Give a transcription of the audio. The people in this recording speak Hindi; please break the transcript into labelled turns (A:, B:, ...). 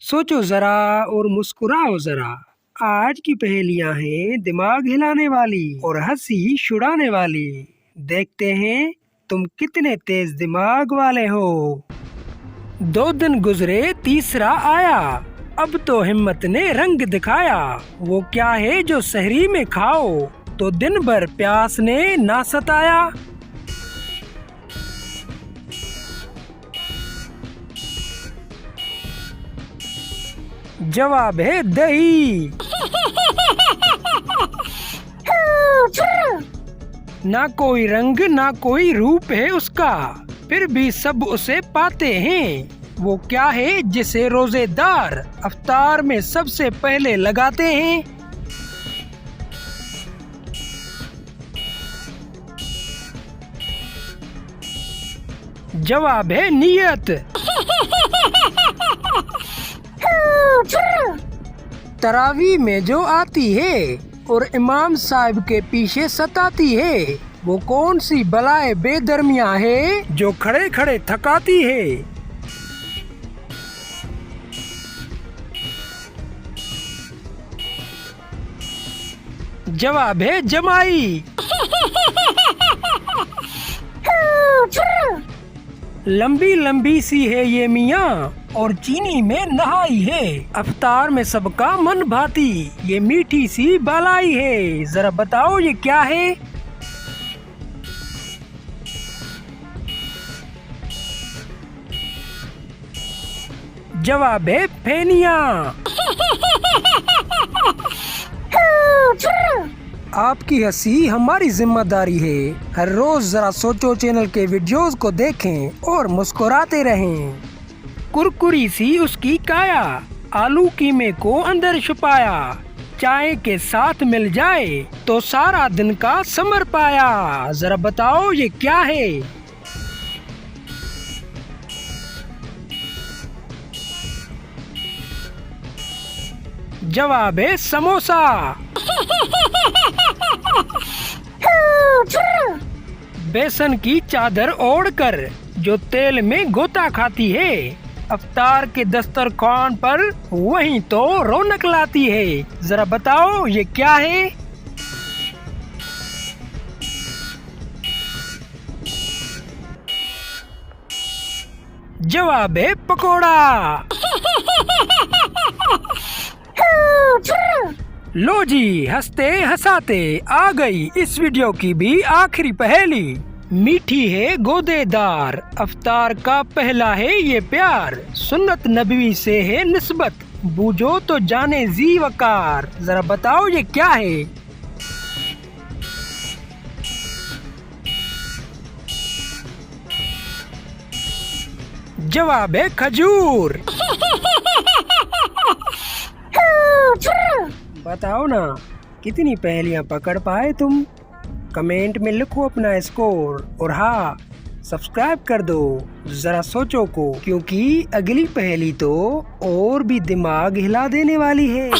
A: सोचो जरा और मुस्कुराओ जरा। आज की पहेलियां हैं दिमाग हिलाने वाली और हंसी छुड़ाने वाली। देखते हैं तुम कितने तेज दिमाग वाले हो। 2 दिन गुजरे तीसरा आया, अब तो हिम्मत ने रंग दिखाया। वो क्या है जो सहरी में खाओ तो दिन भर प्यास ने ना सताया। जवाब है दही। ना कोई रंग ना कोई रूप है उसका, फिर भी सब उसे पाते हैं। वो क्या है जिसे रोजेदार अफ्तार में सबसे पहले लगाते हैं। जवाब है नियत। तरावी में जो आती है और इमाम साहब के पीछे सताती है, वो कौन सी बलाए बेदरमियां है जो खड़े खड़े थकाती है। जवाब है जमाई। लंबी लंबी सी है ये मियाँ और चीनी में नहाई है। अफ्तार में सबका मन भाती, ये मीठी सी बालाई है। जरा बताओ ये क्या है। जवाब है फेनिया। आपकी हंसी हमारी जिम्मेदारी है। हर रोज जरा सोचो चैनल के वीडियोस को देखें और मुस्कुराते रहें। कुरकुरी सी उसकी काया, आलू कीमे को अंदर छुपाया। चाय के साथ मिल जाए तो सारा दिन का समर पाया। जरा बताओ ये क्या है। जवाब है समोसा। बेसन की चादर ओढ़कर जो तेल में गोता खाती है, अफ्तार के दस्तरखान पर वही तो रौनक लाती है। जरा बताओ ये क्या है। जवाब है पकोड़ा। लो जी, हंसते हंसाते आ गई इस वीडियो की भी आखिरी पहेली। मीठी है गोदेदार, अफ्तार का पहला है ये प्यार। सुन्नत नबी से है निस्बत, बूझो तो जाने जी वकार। जरा बताओ ये क्या है। जवाब है खजूर। बताओ ना कितनी पहेलियां पकड़ पाए तुम। कमेंट में लिखो अपना स्कोर और हाँ, सब्सक्राइब कर दो जरा सोचो को, क्योंकि अगली पहेली तो और भी दिमाग हिला देने वाली है।